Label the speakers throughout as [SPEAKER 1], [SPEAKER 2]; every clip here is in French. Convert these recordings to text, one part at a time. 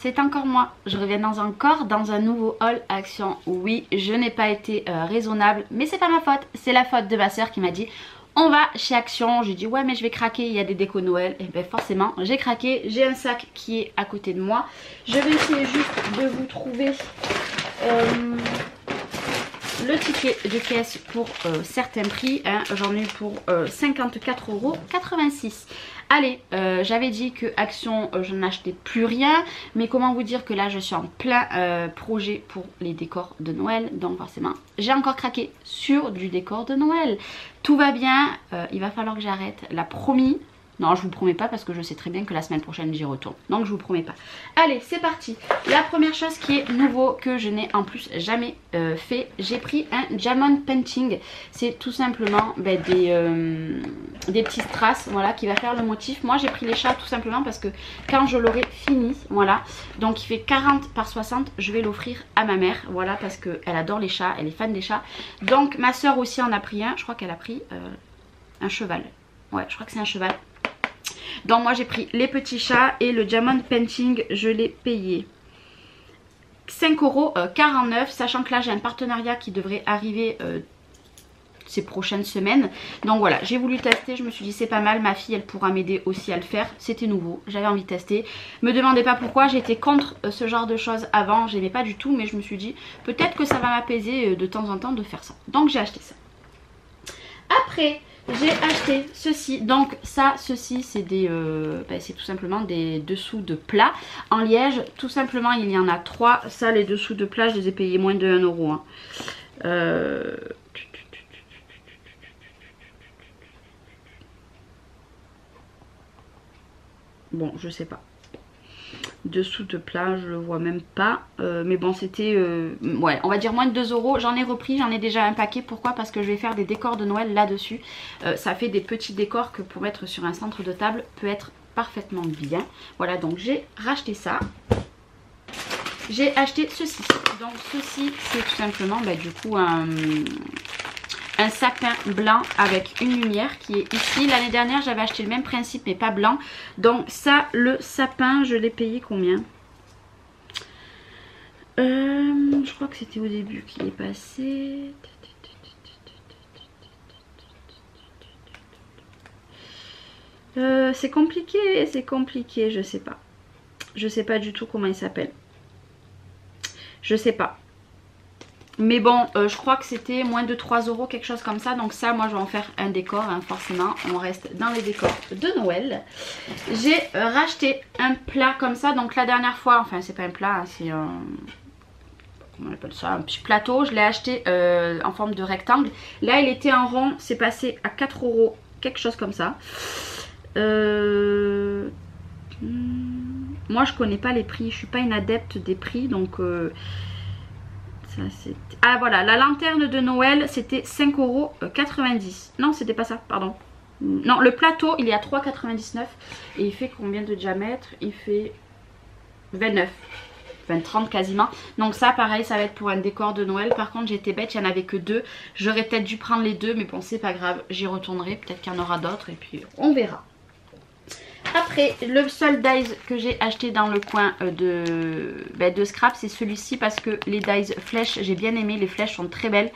[SPEAKER 1] c'est encore moi. Je reviens encore dans un nouveau haul Action. Oui, je n'ai pas été raisonnable, mais c'est pas ma faute. C'est la faute de ma soeur qui m'a dit on va chez Action. J'ai dit ouais mais je vais craquer, il y a des décos Noël. Et bien forcément j'ai craqué. J'ai un sac qui est à côté de moi. Je vais essayer juste de vous trouver le ticket de caisse pour certains prix. Hein. J'en ai eu pour 54,86 €. Allez, j'avais dit que Action, je n'achetais plus rien. Mais comment vous dire que là, je suis en plein projet pour les décors de Noël. Donc forcément, j'ai encore craqué sur du décor de Noël. Tout va bien. Il va falloir que j'arrête. La promis. Non, je vous promets pas parce que je sais très bien que la semaine prochaine j'y retourne. Donc je vous promets pas. Allez, c'est parti. La première chose qui est nouveau que je n'ai en plus jamais fait, j'ai pris un diamond painting. C'est tout simplement des petits strass, voilà, qui va faire le motif. Moi j'ai pris les chats tout simplement parce que quand je l'aurai fini, voilà, donc il fait 40 par 60, je vais l'offrir à ma mère, voilà, parce qu'elle adore les chats, elle est fan des chats. Donc ma soeur aussi en a pris un, je crois qu'elle a pris un cheval. Ouais, je crois que c'est un cheval. Donc moi j'ai pris les petits chats et le diamond painting, je l'ai payé 5,49 €, sachant que là j'ai un partenariat qui devrait arriver ces prochaines semaines. Donc voilà, j'ai voulu tester, je me suis dit c'est pas mal, ma fille elle pourra m'aider aussi à le faire. C'était nouveau, j'avais envie de tester. Me demandez pas pourquoi, j'étais contre ce genre de choses avant, j'aimais pas du tout, mais je me suis dit peut-être que ça va m'apaiser de temps en temps de faire ça. Donc j'ai acheté ça. Après j'ai acheté ceci, donc ça, ceci c'est des, c'est tout simplement des dessous de plat en liège, tout simplement il y en a 3, ça les dessous de plat je les ai payés moins de 1 €. Hein. Bon je sais pas. Dessous de plat je le vois même pas, mais bon c'était ouais on va dire moins de 2 €. J'en ai repris, j'en ai déjà un paquet. Pourquoi? Parce que je vais faire des décors de Noël là dessus. Ça fait des petits décors que pour mettre sur un centre de table peut être parfaitement bien. Voilà, donc j'ai racheté ça. J'ai acheté ceci, donc ceci c'est tout simplement du coup un sapin blanc avec une lumière qui est ici. L'année dernière j'avais acheté le même principe mais pas blanc. Donc ça, le sapin, je l'ai payé combien? Je crois que c'était au début qu'il est passé. C'est compliqué, je sais pas. Je sais pas du tout comment il s'appelle. Je sais pas. Mais bon, je crois que c'était moins de 3 €, quelque chose comme ça. Donc ça, moi, je vais en faire un décor, hein, forcément. On reste dans les décors de Noël. J'ai racheté un plat comme ça. Donc la dernière fois, enfin, c'est pas un plat, hein, c'est un... Comment on appelle ça? Un petit plateau. Je l'ai acheté en forme de rectangle. Là, il était en rond. C'est passé à 4 €, quelque chose comme ça. Moi, je connais pas les prix. Je suis pas une adepte des prix, donc... Ah voilà, la lanterne de Noël c'était 5,90 €. Non, c'était pas ça, pardon. Non, le plateau il est à 3,99 € et il fait combien de diamètre? Il fait 29, 30 quasiment. Donc ça pareil, ça va être pour un décor de Noël. Par contre j'étais bête, il n'y en avait que 2. J'aurais peut-être dû prendre les 2, mais bon c'est pas grave, j'y retournerai. Peut-être qu'il y en aura d'autres et puis on verra. Après, le seul dies que j'ai acheté dans le coin de scrap, c'est celui-ci parce que les dies flèches, j'ai bien aimé, les flèches sont très belles.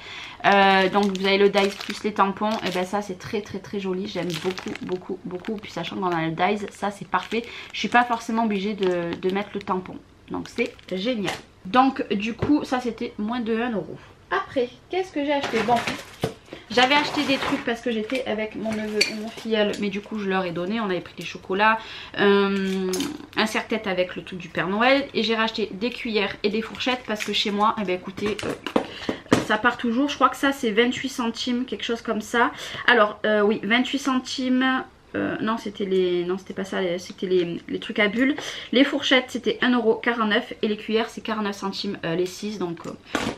[SPEAKER 1] Donc vous avez le dies plus les tampons, et ben ça c'est très joli, j'aime beaucoup. Puis sachant qu'on a le dies, ça c'est parfait. Je suis pas forcément obligée de mettre le tampon, donc c'est génial. Donc du coup, ça c'était moins de 1 €. Après, qu'est-ce que j'ai acheté? Bon... J'avais acheté des trucs parce que j'étais avec mon neveu et mon filleul, mais du coup je leur ai donné. On avait pris des chocolats, un serre-tête avec le truc du Père Noël. Et j'ai racheté des cuillères et des fourchettes parce que chez moi, eh bien, écoutez, ça part toujours. Je crois que ça c'est 28 centimes, quelque chose comme ça. Alors oui, 28 centimes... non c'était les... Non c'était pas ça, c'était les trucs à bulles. Les fourchettes c'était 1,49 € et les cuillères c'est 49 centimes les 6. Donc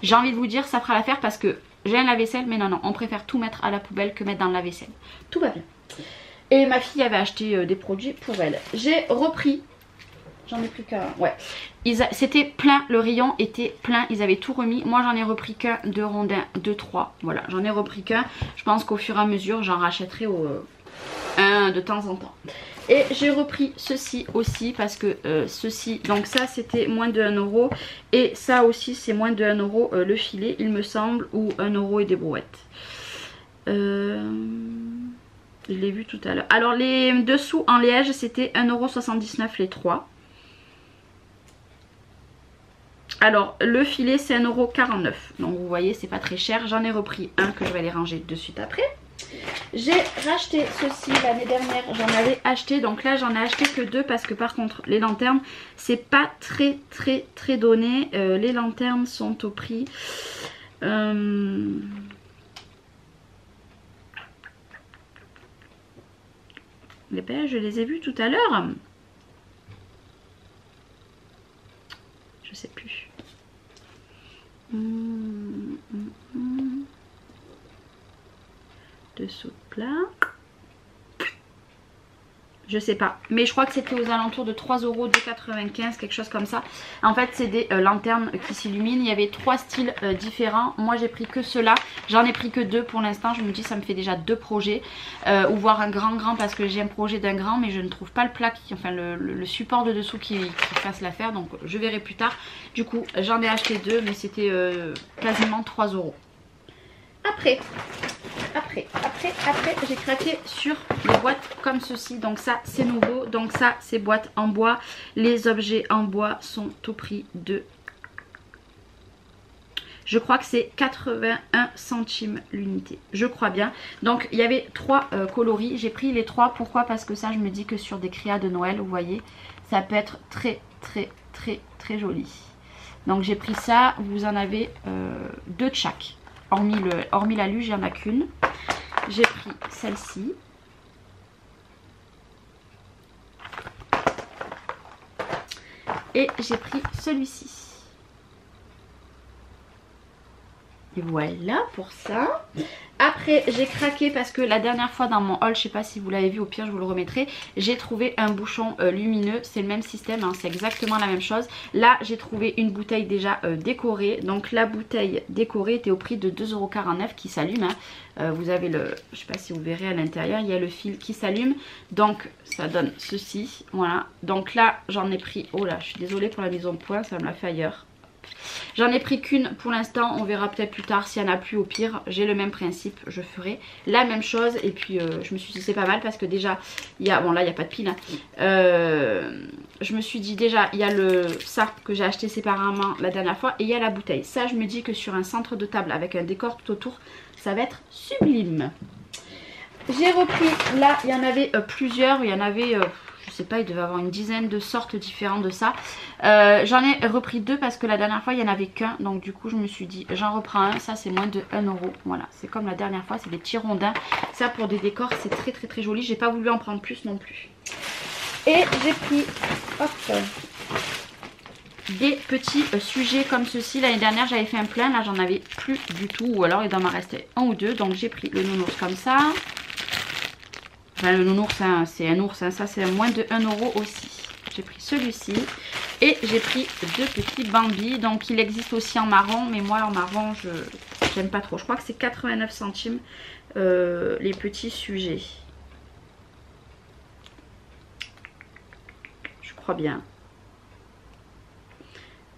[SPEAKER 1] j'ai envie de vous dire ça fera l'affaire parce que j'ai un lave-vaisselle, mais non, on préfère tout mettre à la poubelle que mettre dans le lave-vaisselle. Tout va bien. Et ma fille avait acheté des produits pour elle. J'ai repris, j'en ai plus qu'un, ouais. C'était plein, le rayon était plein, ils avaient tout remis. Moi j'en ai repris qu'un, 2 rondins, 2, 3. Voilà, j'en ai repris qu'un. Je pense qu'au fur et à mesure j'en rachèterai de temps en temps. Et j'ai repris ceci aussi parce que ceci, donc ça c'était moins de 1 euro. Et ça aussi c'est moins de 1 euro le filet il me semble, ou 1 euro et des brouettes. Je l'ai vu tout à l'heure. Alors les dessous en liège c'était 1,79 € les 3. Alors le filet c'est 1,49 €. Donc vous voyez c'est pas très cher. J'en ai repris un que je vais aller ranger de suite après. J'ai racheté ceci l'année dernière, j'en avais acheté, donc là j'en ai acheté que 2 parce que par contre les lanternes c'est pas très donné. Les lanternes sont au prix les pages je les ai vues tout à l'heure, je sais plus. Dessous de plat. Je sais pas. Mais je crois que c'était aux alentours de 3 €, 2,95 €, quelque chose comme ça. En fait, c'est des lanternes qui s'illuminent. Il y avait 3 styles différents. Moi, j'ai pris que ceux-là. J'en ai pris que 2 pour l'instant. Je me dis, ça me fait déjà 2 projets. Ou voire un grand parce que j'ai un projet d'un grand. Mais je ne trouve pas le plat, enfin le support de dessous qui fasse l'affaire. Donc, je verrai plus tard. Du coup, j'en ai acheté 2. Mais c'était quasiment 3 €. Après, j'ai craqué sur les boîtes comme ceci. Donc ça, c'est nouveau. Donc ça, c'est boîte en bois. Les objets en bois sont au prix de... Je crois que c'est 81 centimes l'unité. Je crois bien. Donc il y avait 3 coloris. J'ai pris les 3. Pourquoi? Parce que ça, je me dis que sur des créas de Noël, vous voyez, ça peut être très joli. Donc j'ai pris ça. Vous en avez 2 de chaque. Hormis la luge, il n'y en a qu'une. J'ai pris celle-ci. Et j'ai pris celui-ci. Et voilà pour ça. Après j'ai craqué parce que la dernière fois dans mon haul, je sais pas si vous l'avez vu, au pire je vous le remettrai, j'ai trouvé un bouchon lumineux. C'est le même système, hein, c'est exactement la même chose. Là j'ai trouvé une bouteille déjà décorée. Donc la bouteille décorée était au prix de 2,49 € qui s'allume, hein. Vous avez le, je sais pas si vous verrez à l'intérieur, il y a le fil qui s'allume. Donc ça donne ceci, voilà. Donc là j'en ai pris, oh là je suis désolée pour la mise au point, ça me l'a fait ailleurs. J'en ai pris qu'une pour l'instant, on verra peut-être plus tard s'il n'y en a plus. Au pire j'ai le même principe, je ferai la même chose. Et puis je me suis dit c'est pas mal parce que déjà il y a, bon là il n'y a pas de pile, hein. Je me suis dit déjà il y a ça que j'ai acheté séparément la dernière fois, et il y a la bouteille. Ça je me dis que sur un centre de table avec un décor tout autour, ça va être sublime. J'ai repris, là il y en avait plusieurs, il y en avait... je sais pas, il devait avoir une dizaine de sortes différentes de ça. J'en ai repris 2 parce que la dernière fois il n'y en avait qu'un. Donc du coup je me suis dit j'en reprends un. Ça c'est moins de 1 €. Voilà, c'est comme la dernière fois, c'est des petits rondins. Ça pour des décors c'est très joli. J'ai pas voulu en prendre plus non plus. Et j'ai pris des petits sujets comme ceci. L'année dernière j'avais fait un plein, là j'en avais plus du tout. Ou alors il doit m'en rester 1 ou 2. Donc j'ai pris le nounours comme ça. Enfin, le nounours, hein, c'est un ours, hein, ça c'est moins de 1 € aussi. J'ai pris celui-ci et j'ai pris 2 petits Bambi. Donc il existe aussi en marron, mais moi en marron j'aime pas trop. Je crois que c'est 89 centimes les petits sujets. Je crois bien.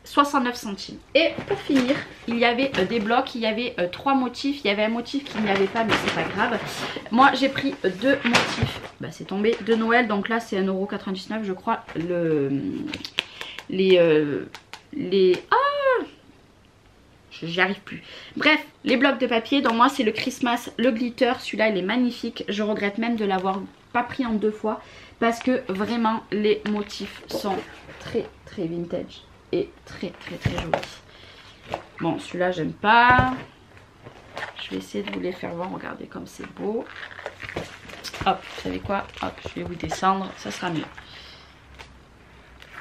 [SPEAKER 1] 69 centimes. Et pour finir, il y avait des blocs, il y avait 3 motifs. Il y avait un motif qu'il n'y avait pas, mais c'est pas grave. Moi j'ai pris 2 motifs. Bah, c'est tombé de Noël, donc là c'est 1,99 € je crois. J'y arrive plus. Bref, les blocs de papier. Donc moi c'est le Christmas, le glitter. Celui-là il est magnifique. Je regrette même de l'avoir pas pris en 2 fois. Parce que vraiment les motifs sont très vintage. Et très joli. Bon, celui-là j'aime pas. Je vais essayer de vous les faire voir. Regardez comme c'est beau. Hop, vous savez quoi? Hop, je vais vous descendre, ça sera mieux.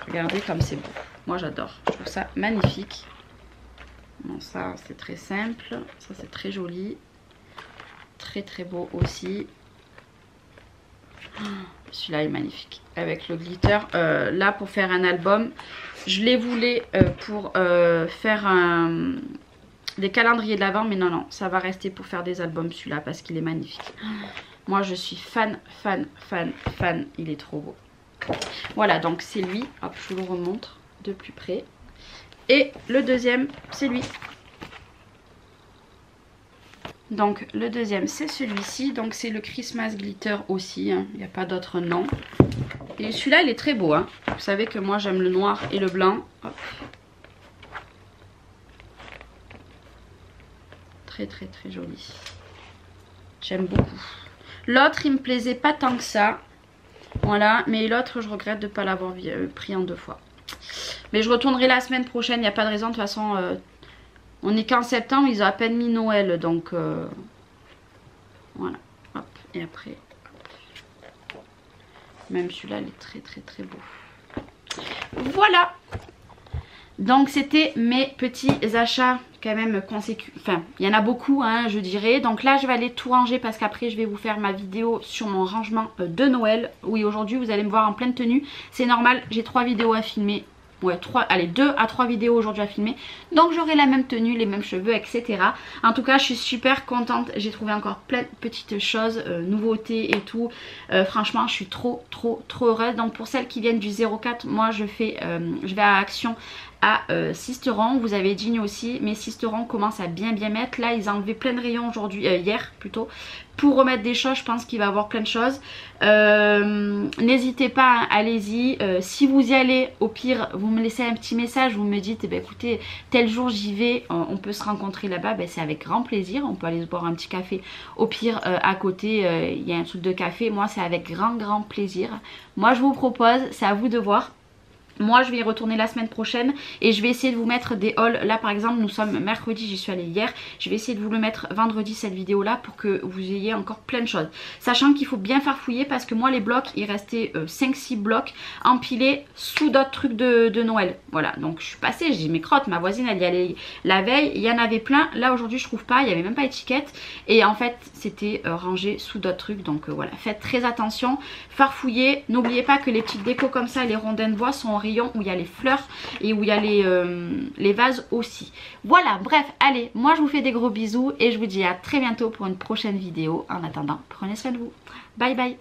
[SPEAKER 1] Regardez comme c'est beau. Moi j'adore, je trouve ça magnifique. Bon, ça c'est très simple. Ça c'est très joli. Très beau aussi. Celui-là est magnifique. Avec le glitter. Là pour faire un album, je les voulais pour faire des calendriers de l'Avent. Mais non, ça va rester pour faire des albums celui-là parce qu'il est magnifique. Moi je suis fan, fan, fan, fan. Il est trop beau. Voilà, donc c'est lui. Hop, je vous le remontre de plus près. Et le deuxième, c'est lui. Donc le deuxième, c'est celui-ci. Donc c'est le Christmas Glitter aussi. Hein. Il n'y a pas d'autre nom. Et celui-là, il est très beau. Hein. Vous savez que moi, j'aime le noir et le blanc. Hop. Très, très, très joli. J'aime beaucoup. L'autre, il me plaisait pas tant que ça. Voilà. Mais l'autre, je regrette de ne pas l'avoir pris en 2 fois. Mais je retournerai la semaine prochaine. Il n'y a pas de raison. De toute façon, on est qu'en septembre. Ils ont à peine mis Noël. Donc, voilà. Hop. Et après... Même celui-là, il est très très très beau. Voilà. Donc c'était mes petits achats quand même consécutifs. Enfin, il y en a beaucoup, hein, je dirais. Donc là, je vais aller tout ranger parce qu'après, je vais vous faire ma vidéo sur mon rangement de Noël. Oui, aujourd'hui, vous allez me voir en pleine tenue. C'est normal, j'ai 3 vidéos à filmer. Ouais, 2 à 3 vidéos aujourd'hui à filmer. Donc j'aurai la même tenue, les mêmes cheveux, etc. En tout cas, je suis super contente. J'ai trouvé encore plein de petites choses, nouveautés et tout. Franchement, je suis trop heureuse. Donc pour celles qui viennent du 04, moi je vais à Action à Sisteron. Vous avez Jean aussi, mais Sisteron commence à bien mettre. Là, ils ont enlevé plein de rayons aujourd'hui, hier plutôt. Pour remettre des choses, je pense qu'il va y avoir plein de choses. N'hésitez pas, hein, allez-y. Si vous y allez, au pire, vous me laissez un petit message. Vous me dites, eh ben, écoutez, tel jour j'y vais, on peut se rencontrer là-bas. Ben, c'est avec grand plaisir. On peut aller se boire un petit café. Au pire, à côté, il y a un truc de café. Moi, c'est avec grand plaisir. Moi, je vous propose, c'est à vous de voir. Moi je vais y retourner la semaine prochaine et je vais essayer de vous mettre des hauls. Là par exemple nous sommes mercredi, j'y suis allée hier. Je vais essayer de vous le mettre vendredi cette vidéo là pour que vous ayez encore plein de choses. Sachant qu'il faut bien farfouiller parce que moi les blocs, il restait 5-6 blocs empilés sous d'autres trucs de Noël. Voilà, donc je suis passée, j'ai dit mes crottes, ma voisine elle y allait la veille, il y en avait plein. Là aujourd'hui je trouve pas, il n'y avait même pas étiquette. Et en fait c'était rangé sous d'autres trucs. Donc voilà, faites très attention, farfouillez. N'oubliez pas que les petites décos comme ça, les rondins de bois sont en rayon où il y a les fleurs et où il y a les vases aussi. Voilà, bref, allez, moi je vous fais des gros bisous et je vous dis à très bientôt pour une prochaine vidéo. En attendant, prenez soin de vous. Bye bye.